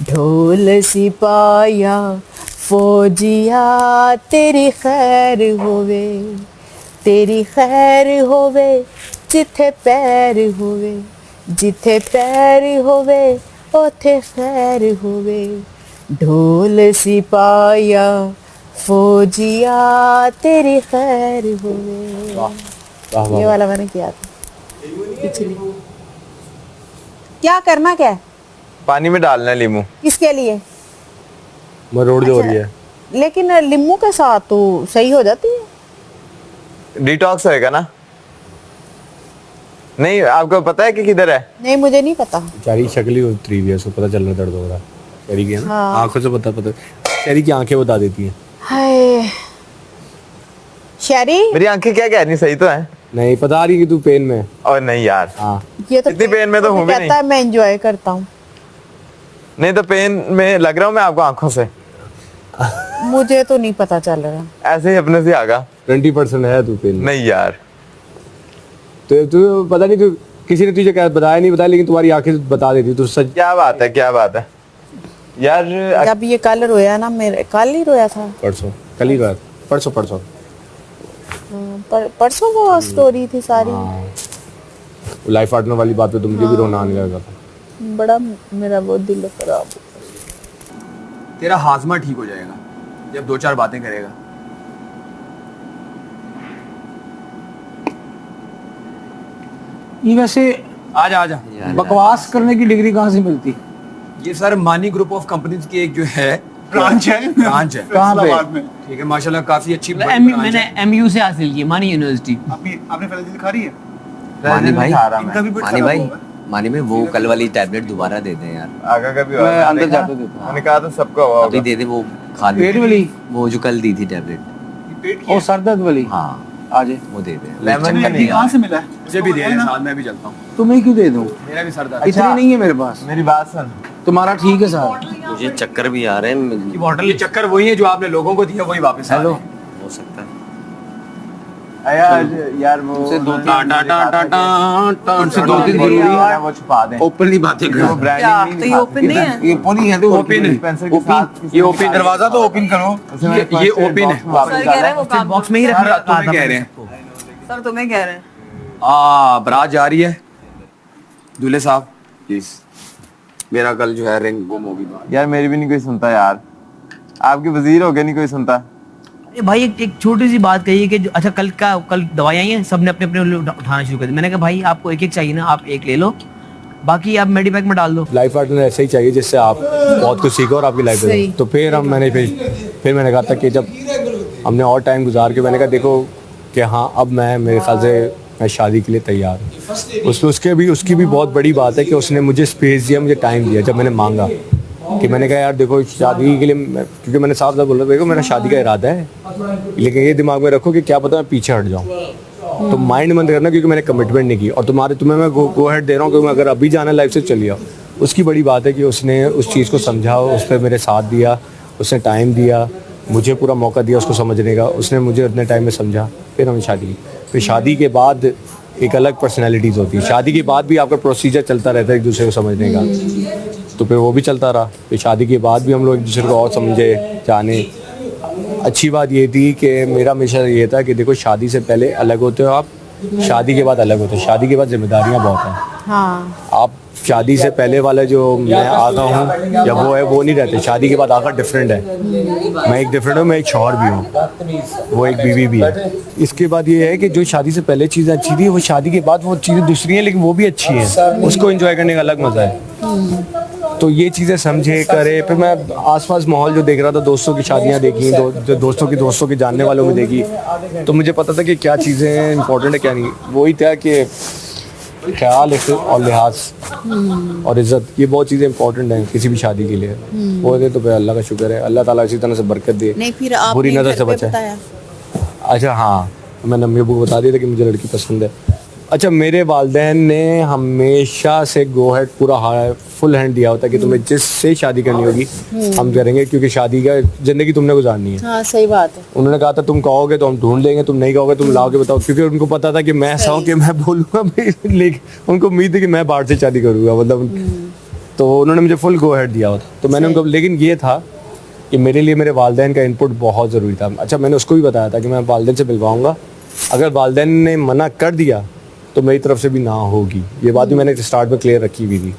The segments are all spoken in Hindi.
ढोल सिपाया फौजिया तेरी खैर होवे, तेरी खैर होवे जिथे पैर होवे, जिथे पैर होवे ओथे खैर होवे। ढोल सिपाया फौजिया तेरी खैर होवे। ये वाला मैंने किया था पिछली। क्या करना क्या है? पानी में डालना है लीमू। किसके लिए? मरोड़ जो हो रही है। लेकिन लीमू के साथ तो सही हो जाती है। डिटॉक्स होएगा ना? नहीं, आपको पता है कि किधर है? नहीं, मुझे नहीं पता। बेचारी शक्ल ही उतरी हुई है, उसको पता चल रहा है दर्द हो रहा है। शरी की है ना, हाँ। आंखों से पता शरी की आंखें बता देती हैं। हाय शरी, मेरी आंखें क्या कह रही, सही तो है? नहीं पता रही कि तू पेन में है। और नहीं यार, हाँ ये तो इतनी पेन में तो हूँ भी कहता है मैं एंजॉय करता हूँ। नहीं तो पेन में लग रहा हूँ मैं आपको आंखों से। मुझे तो नहीं पता चल रहा। ऐसे ही अपने से आगा। 20% है तू पेन में। नहीं यार, तो तू पता नहीं, तू किसी ने तुझे क्या बताया नहीं बताया, लेकिन तुम्हारी आंखें बता देती तू सच। क्या बात है, क्या बात है यार। जब ये कल रोया ना, मेरे कल ही रोया था। परसों, कल ही रात, परसों परसों वो स्टोरी थी सारी। लाइफ पार्टनर वाली बात पे तो मुझे भी रोना आने लगा था। बड़ा मेरा वो दिल खराब। तेरा हाजमा ठीक हो जाएगा जब 2-4 बातें करेगा। ये वैसे आजा आजा। बकवास करने की डिग्री कहाँ से मिलती? ये सर मानी ग्रुप ऑफ कंपनीज की एक जो है ब्रांच है। कहाँ पे? ठीक है, माशाल्लाह काफी अच्छी मैंने एमयू से हासिल की, मानी यूनिवर्सिटी। आपने पहले दिखा रही है? मानी भाई, इनका भी पेट मानी खराब भाई, होगा। मानी में वो कल वाली टैबलेट दोबारा दे दें यार। आगा का भी हुआ। मैं अंदर जाते देता हूँ। मैंने कहा तो सबका हुआ अभी होगा। दे दे, वो खा ले। पेट वाली? वो जो कल दी थी टैबलेट। पेट की और सर दर्द वाली? हाँ आजे वो दे दे। लेमन का ये नहीं कहाँ है। से मिला है? मुझे भी दे रहे साथ, मैं भी चलता हूँ। तुम्हें क्यों दे दूं? मेरा भी सर दर्द। इतनी नहीं है मेरे पास। मेरी बात सुन। तुम्हारा ठीक है सर। मुझे चक्कर भी आ रहे हैं। बॉटल ये चक्कर वही है जो आपने लोगों को दिया, वही वापस आ रहे हैं। हो सकता है। यार वो उनसे दो उनसे दो तीन जरूरी है। वो छुपा दें। ओपनली बातें वो करो। ब्रांडिंग तो ये ओपन नहीं है। ये ओपन ही है तो ओपन है। डिस्पेंसर के साथ ये ओपन दरवाजा तो ओपन करो। ये ओपन है। सर कह रहे हैं वो काम बॉक्स में ही सर, रखना तुम्हें कह रहे हैं। सर तुम्हें कह रहे हैं। बारात जा रही है। दूल्हे साहब प्लीज, मेरा कल जो है रिंग गुम होगी। यार मेरी भी नहीं कोई सुनता यार। आपके वजीर हो गए, नहीं कोई सुनता। अरे भाई एक छोटी सी बात कही कि अच्छा कल दवाई आई हैं, सबने अपने अपने उठाना शुरू कर दिया। मैंने कहा भाई आपको एक एक चाहिए ना, आप एक ले लो, बाकी आप मेडिपैक में डाल दो। लाइफ पार्टनर ऐसा ही चाहिए जिससे आप बहुत कुछ सीखो और आपकी लाइफ में। तो फिर मैंने कहा था कि जब हमने और टाइम गुजार के, मैंने कहा देखो कि हाँ अब मेरे ख्याल से मैं शादी के लिए तैयार हूँ। उसकी भी बहुत बड़ी बात है कि उसने मुझे स्पेस दिया, मुझे टाइम दिया। जब मैंने मांगा कि मैंने कहा यार देखो शादी के लिए क्योंकि मैंने साफ साफ बोला देखो मेरा शादी का इरादा है, लेकिन ये दिमाग में रखो कि क्या पता मैं पीछे हट जाऊँ। तो माइंड बंद करना, क्योंकि मैंने कमिटमेंट नहीं की और तुम्हें मैं गो हेड दे रहा हूँ कि अगर अभी जाना लाइफ से चलिए। उसकी बड़ी बात है कि उसने उस चीज़ को समझा, उस पर मेरे साथ दिया, उसने टाइम दिया, मुझे पूरा मौका दिया उसको समझने का। उसने मुझे उतने टाइम में समझा, फिर हमने शादी की। फिर शादी के बाद एक अलग पर्सनैलिटीज़ होती है। शादी के बाद भी आपका प्रोसीजर चलता रहता है एक दूसरे को समझने का, तो फिर वो भी चलता रहा। फिर शादी के बाद भी हम लोग एक दूसरे को और समझे जाने। अच्छी बात ये थी कि मेरा हमेशा ये था कि देखो शादी से पहले अलग होते हो आप, शादी के बाद अलग होते हो। शादी के बाद जिम्मेदारियाँ बहुत हैं। हाँ आप शादी से पहले वाला जो मैं आगा हूँ या वो है वो नहीं रहते। शादी के बाद आगा डिफरेंट है। मैं एक डिफरेंट हूँ, मैं एक शौहर भी हूँ, वो एक बीवी भी है। इसके बाद ये है कि जो शादी से पहले चीज़ें अच्छी थी वो शादी के बाद वो चीज़ें दूसरी हैं, लेकिन वो भी अच्छी हैं। उसको एंजॉय करने का अलग मज़ा है। तो ये चीज़ें समझे करे। फिर मैं आसपास माहौल जो देख रहा था, दोस्तों की शादियाँ देखी, दोस्तों की जानने वालों में देखी, तो मुझे पता था कि क्या चीज़ें इंपॉर्टेंट है क्या नहीं। वही था कि ख्याल और लिहाज और इज़्ज़त, ये बहुत चीज़ें इंपॉर्टेंट हैं किसी भी शादी के लिए। वो दे तो फिर अल्लाह का शुक्र है, अल्लाह ताला इसी तरह से बरकत दे, नहीं फिर आप बुरी नज़र से बचाए। अच्छा हाँ, मैंने अम्मी अब्बू को बता दिया था कि मुझे लड़की पसंद है। अच्छा, मेरे वालिदैन ने हमेशा से गो हेड पूरा फुल हैंड दिया होता है कि तुम्हें जिससे शादी करनी होगी हम करेंगे, क्योंकि शादी का ज़िंदगी तुमने गुजारनी है। हाँ सही बात है। उन्होंने कहा था तुम कहोगे तो हम ढूंढ लेंगे, तुम नहीं कहोगे तुम लाओ के बताओ, क्योंकि उनको पता था कि मैं ऐसा हूँ कि मैं बोलूँगा, लेकिन उनको उम्मीद है कि मैं बाहर से शादी करूँगा, मतलब तो उन्होंने मुझे फुल गो हेड दिया हुआ था। तो मैंने उनको, लेकिन ये था कि मेरे लिए मेरे वालिदैन का इनपुट बहुत ज़रूरी था। अच्छा, मैंने उसको भी बताया था कि मैं वालिदैन से मिलवाऊंगा, अगर वालिदैन ने मना कर दिया तो मेरी तरफ से भी ना होगी। ये बात भी मैंने स्टार्ट में क्लियर रखी हुई थी।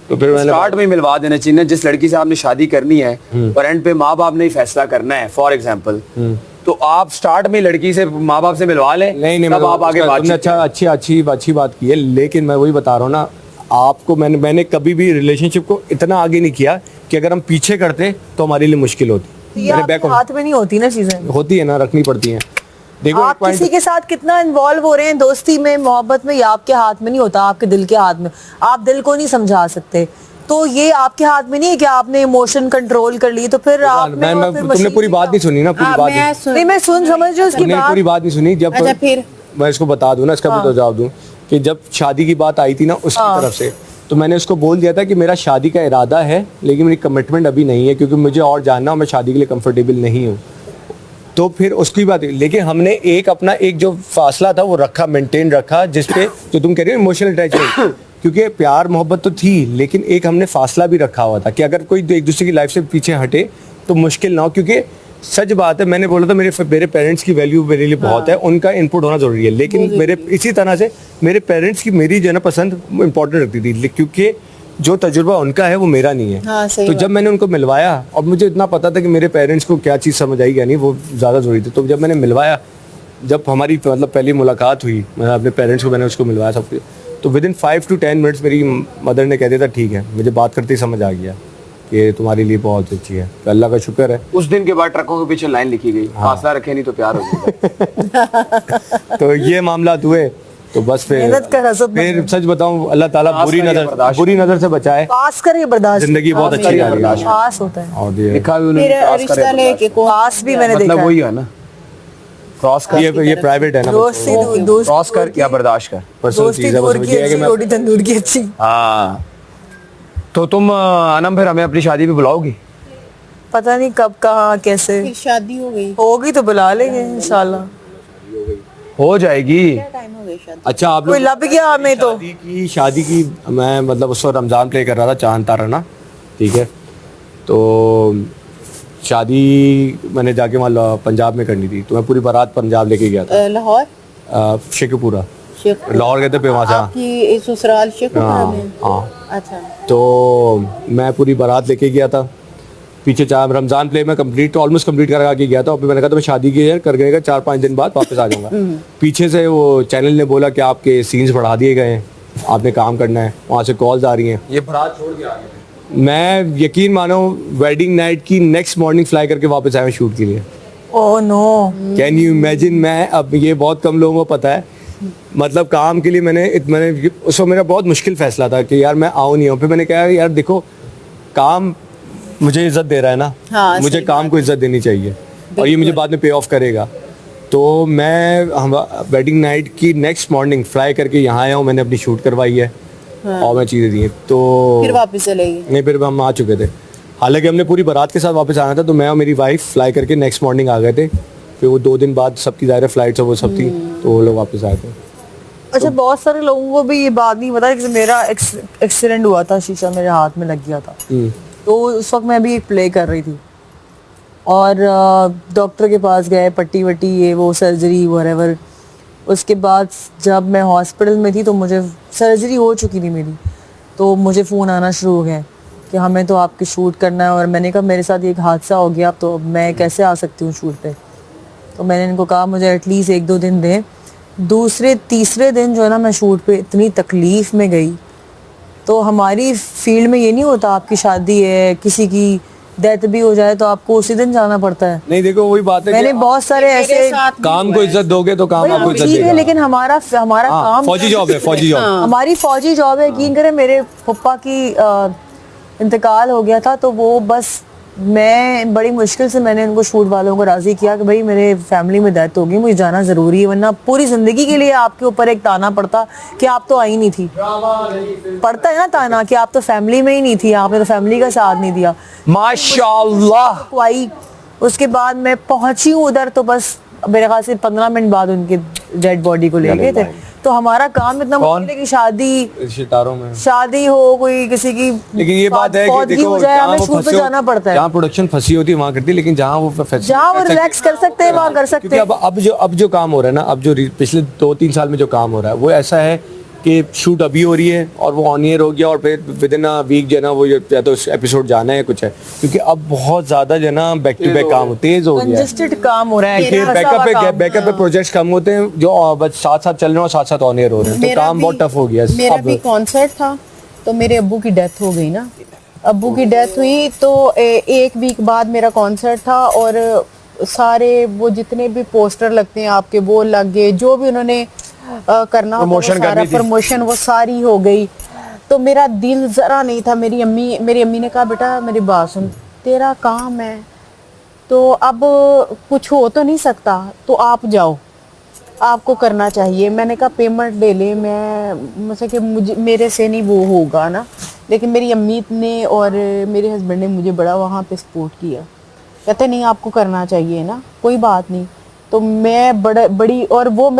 तो फिर मैंने स्टार्ट में मिलवा देना चाहिए ना, जिस लड़की से आपने शादी करनी है और एंड पे माँ बाप ने ही फैसला करना है, फॉर एग्जाम्पल, तो आप स्टार्ट में लड़की से माँ बाप से मिलवा लें। नहीं, तब आप आगे बात। तुमने अच्छी बात की है, लेकिन मैं वही बता रहा हूँ ना आपको, मैंने कभी भी रिलेशनशिप को इतना आगे नहीं किया कि अगर हम पीछे करते तो हमारे लिए मुश्किल होती। ये आपके हाथ में नहीं होती ना चीजें, होती है ना, रखनी पड़ती हैं। देखो, आप किसी के साथ कितना इन्वॉल्व हो रहे हैं दोस्ती में, मोहब्बत में, ये आपके हाथ में नहीं होता, आपके दिल के हाथ में। आप दिल को नहीं समझा सकते, तो ये आपके हाथ में नहीं है कि आपने इमोशन कंट्रोल कर ली तो फिर आपने और फिर तुमने पूरी बात नहीं सुनी ना, पूरी बात नहीं, मैं समझ रही हूँ उसकी तुमने बात। पूरी बात नहीं सुनी। जब अच्छा, फिर मैं इसको बता दूं ना, इसका भी तो जवाब दूं कि जब शादी की बात आई थी ना उसकी तरफ से, तो मैंने उसको बोल दिया था कि मेरा शादी का इरादा है, लेकिन मेरी कमिटमेंट अभी नहीं है, क्योंकि मुझे और जानना और मैं शादी के लिए कंफर्टेबल नहीं हूँ। तो फिर उसकी बात, लेकिन हमने एक अपना एक जो फासला था वो रखा, मेंटेन रखा, जिसपे जो तुम कह रहे हो इमोशनल अटैचमेंट, क्योंकि प्यार मोहब्बत तो थी, लेकिन एक हमने फासला भी रखा हुआ था कि अगर कोई एक दूसरे की लाइफ से पीछे हटे तो मुश्किल ना हो। क्योंकि सच बात है, मैंने बोला था मेरे पेरेंट्स की वैल्यू मेरे लिए बहुत है, उनका इनपुट होना जरूरी है, लेकिन मेरे इसी तरह से मेरे पेरेंट्स की मेरी जो है ना पसंद इंपॉर्टेंट रखती थी, क्योंकि जो तजुर्बा उनका है वो मेरा नहीं है। हाँ, तो जब मैंने उनको मिलवाया, और मुझे इतना पता था कि मेरे पेरेंट्स को क्या चीज़ समझ आई या नहीं, वो ज़्यादा जरूरी थी। तो जब मैंने मिलवाया, जब हमारी मतलब पहली मुलाकात हुई, मैं अपने पेरेंट्स को मैंने उसको मिलवाया सब कुछ, तो विदिन 5 to 10 मिनट्स मेरी मदर ने कह दिया था ठीक है, मुझे बात करते ही समझ आ गया कि तुम्हारे लिए बहुत अच्छी है। तो अल्लाह का शुक्र है। उस दिन के बाद ट्रकों के पीछे लाइन लिखी गई, फासला रखे नहीं तो प्यार हो गया। तो ये मामला हुए, तो बस मेहनत कर, हसद मत फिर सच बताऊं, अल्लाह ताला बुरी नजर से बचाए, पास करिए, बर्दाश्त, जिंदगी बहुत अच्छी जा रही है। पास होता है। और ये लिखा भी उन्होंने, फिर क्रॉस रिश्ता करे लेके पास भी मैंने देखा मतलब है। वही है ना, क्रॉस कर, ये प्राइवेट है ना, दोस्त क्रॉस कर या बर्दाश्त कर। पर्सनल दोस्ती चीज है, दूर बस की ये है कि अच्छी, मैं रोटी तंदूर की अच्छी। हाँ, तो तुम अनम फिर हमें अपनी शादी पे बुलाओगी? पता नहीं कब कहाँ कैसे फिर शादी हो गई, होगी तो बुला लेंगे इंशाल्लाह। हो जाएगी। टाइम हो गई शादी। अच्छा, आप कोई लोग लब गया हमें तो। शादी की मैं मतलब उस वक्त रमज़ान प्ले कर रहा था, चांद तारा ना, ठीक है। तो शादी मैंने जाके वहाँ पंजाब में करनी थी, तो मैं पूरी बारात पंजाब लेके गया था, लाहौर, शेखपुरा, शेख लाहौर गए थे पे वहाँ से। आपकी ससुराल शेखपुरा हाँ में? हाँ। अच्छा, तो मैं पूरी बारात लेके गया था, पीछे रमज़ान प्ले में ऑलमोस्ट कंप्लीट कर आके गया था। और फिर मैंने कहा था मैं शादी की है कर गएगा, 4-5 दिन बाद वापस आ जाऊँगा। पीछे से वो चैनल ने बोला कि आपके सीन्स बढ़ा दिए गए हैं, आपने काम करना है, वहाँ से कॉल्स आ रही हैं। ये बारात छोड़ के आ गए। मैं यकीन मानो वेडिंग नाइट की नेक्स्ट मॉर्निंग फ्लाई करके वापस आया शूट के लिए। Oh no, can you imagine? मैं, अब ये बहुत कम लोगों को पता है, मतलब काम के लिए मैंने उस वक्त मेरा बहुत मुश्किल फैसला था कि यार मैं आऊँ नहीं आऊँ। फिर मैंने कहा यार देखो, काम मुझे इज्जत दे रहा है ना, हाँ, मुझे काम को इज्जत देनी चाहिए, और ये मुझे बाद में पे ऑफ करेगा। तो मैं वेडिंग नाइट की नेक्स्ट मॉर्निंग फ्लाई करके यहाँ आया हूँ, मैंने अपनी शूट करवाई है। हाँ। और मैं चीज़ें दी हैं, तो फिर वापस चले गए? नहीं, फिर हम आ चुके थे, हालांकि हमने पूरी बारात के साथ वापस आना था। तो मैं और मेरी वाइफ फ्लाई करके नेक्स्ट मॉर्निंग आ गए थे। फिर वो 2 दिन बाद सबकी ज़ाहिर फ्लाइट्स और वो सब थी, तो वो लोग वापस आए थे। अच्छा, बहुत सारे लोगों को भी ये बात नहीं पता कि मेरा एक्सीडेंट हुआ था, शीशा मेरे हाथ में लग गया था। तो उस वक्त मैं भी एक प्ले कर रही थी और डॉक्टर के पास गए, पट्टी वट्टी ये वो सर्जरी व्हाटएवर। उसके बाद जब मैं हॉस्पिटल में थी तो मुझे सर्जरी हो चुकी थी मेरी, तो मुझे फ़ोन आना शुरू हो गया कि हमें तो आपकी शूट करना है। और मैंने कहा मेरे साथ एक हादसा हो गया, अब तो मैं कैसे आ सकती हूँ शूट पे। तो मैंने इनको कहा मुझे एटलीस्ट 1-2 दिन दें। दूसरे तीसरे दिन जो है ना, मैं शूट पे इतनी तकलीफ़ में गई। तो हमारी फील्ड में ये नहीं होता, आपकी शादी है, किसी की डेथ भी हो जाए तो आपको उसी दिन जाना पड़ता है। नहीं देखो, वही बात है, मैंने बहुत सारे ऐसे, काम को इज्जत दोगे तो काम आपको इज्जत ठीक है, देगा। लेकिन हमारा काम फौजी जॉब है, फौजी जॉब। हमारी फौजी जॉब है। यकीन करें, मेरे पप्पा की इंतकाल हो गया था, तो वो बस मैं बड़ी मुश्किल से मैंने उनको शूट वालों को राजी किया कि भाई मेरे फैमिली में डेथ होगी, मुझे जाना ज़रूरी है, वरना पूरी ज़िंदगी के लिए आपके ऊपर एक ताना पड़ता कि आप तो आई नहीं थी। पड़ता है ना ताना कि आप तो फैमिली में ही नहीं थी, आपने तो फैमिली का साथ नहीं दिया। माशाल्लाह। आई उसके बाद मैं पहुंची हूँ उधर, तो बस मेरे ख्याल से 15 मिनट बाद उनके डेड बॉडी को ले गए थे। तो हमारा काम इतना मुश्किल है कि शादी रिश्तेदारों में शादी हो कोई किसी की, लेकिन ये बात है कि फौतगी देखो हो जाए, जहाँ हमें वो शूट पे फंसे हो- जाना पड़ता है। जहाँ प्रोडक्शन फंसी होती है वहाँ करती है, लेकिन जहाँ वो जहाँ वो रिलैक्स कर सकते हैं वहाँ कर सकते क्योंकि हैं। अब जो काम हो रहा है ना, अब जो पिछले 2-3 साल में जो काम हो रहा है वो ऐसा है कि शूट अभी हो रही है और वो ऑन ईयर हो गया और फिर विद इन अ वीक जो है ना वो या तो एपिसोड जाना है कुछ है, क्योंकि अब बहुत ज्यादा जो है ना बैक टू बैक काम तेज हो गया है। कंजेस्टेड काम हो रहा है, क्योंकि फंसा हुआ काम। बैकअप पे प्रोजेक्ट्स कम होते हैं जो बस साथ साथ चल रहे हैं और साथ साथ ऑन ईयर हो रहे हैं, तो काम बहुत टफ हो गया है। मेरा अब भी कॉन्सर्ट था, तो मेरे अब्बू की डेथ हो गई ना, अब्बू की डेथ हुई तो एक वीक बाद मेरा कॉन्सर्ट था और सारे वो जितने भी पोस्टर लगते हैं आपके वो लग गए, जो भी उन्होंने करना होता प्रमोशन वो सारा करनी थी। प्रमोशन वो सारी हो गई। तो मेरा दिल जरा नहीं था। मेरी अम्मी ने कहा बेटा मेरी बात सुन, तेरा काम है तो अब कुछ हो तो नहीं सकता, तो आप जाओ, आपको करना चाहिए। मैंने कहा पेमेंट ले ले, मैं मुझसे कि मुझे मेरे से नहीं वो होगा ना, लेकिन मेरी अम्मी ने और मेरे हस्बैंड ने मुझे बड़ा वहाँ पे सपोर्ट किया, कहते नहीं आपको करना चाहिए ना, कोई बात नहीं। तो मैं बड़ी और वो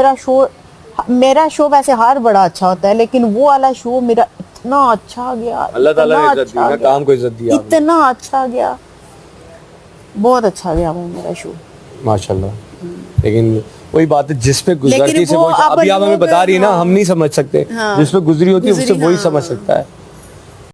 मेरा शो वैसे हर बड़ा अच्छा होता है, लेकिन वो वाला शो मेरा इतना अच्छा गया, अल्लाह ताला इतना ने इज्जत दी अच्छा ना, गया, काम को इज्जत दी आपने। इतना अच्छा गया, बहुत अच्छा गया वो मेरा शो। माशाल्लाह। लेकिन वही बात है जिस पे गुजरती लेकिन से वो वो अब अभी आप हमें लोग- बता रही है ना, हाँ। हम नहीं समझ सकते, हाँ। जिस पे गुजरी होती है उससे गुजरी, वही हाँ। समझ सकता है।